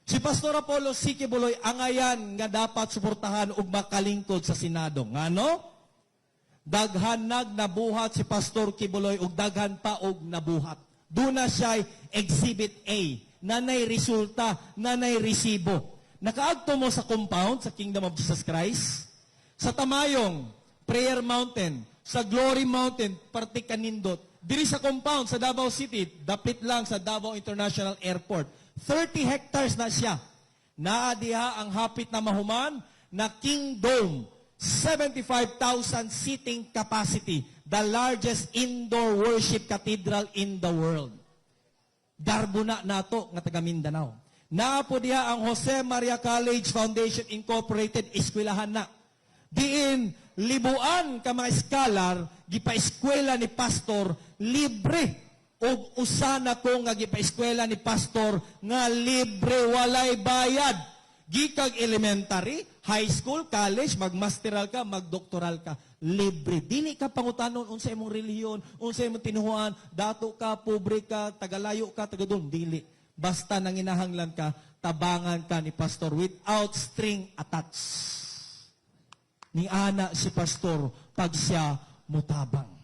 Si Pastor Apollo C. Kibuloy, angayan nga dapat suportahan ug makalingkod sa Senado. Ngano? Daghan nabuhat si Pastor Kibuloy ug daghan pa og nabuhat. Duna siya Exhibit A, nanay resulta, nanay resibo. Nakaadto mo sa compound sa Kingdom of Jesus Christ, sa Tamayong, Prayer Mountain, sa Glory Mountain, parte kanindot. Diri sa compound sa Davao City, dapit lang sa Davao International Airport. 30 hectares na siya. Naadiha ang hapit na mahuman na King Dome, 75,000 seating capacity, the largest indoor worship cathedral in the world. Darbo na nato nga taga Mindanao. Naapo diha ang Jose Maria College Foundation Incorporated, eskwelahan na. Diin, libuan ka mga scholar, gipa-eskwela ni pastor, libre. O usana ko nga gipa-eskwela ni pastor, nga libre, walay bayad. Gikag elementary, high school, college, magmasteral ka, magdoktoral ka, libre. Dili ka pangutanon, unsa imong relihiyon, unsa imong tinuhuan, dato ka, pobre ka, tagalayo ka, tagadun, dili. Basta nanginahanglan ka, tabangan ka ni pastor without string attached. Ni ana si pastor pag siya mutabang.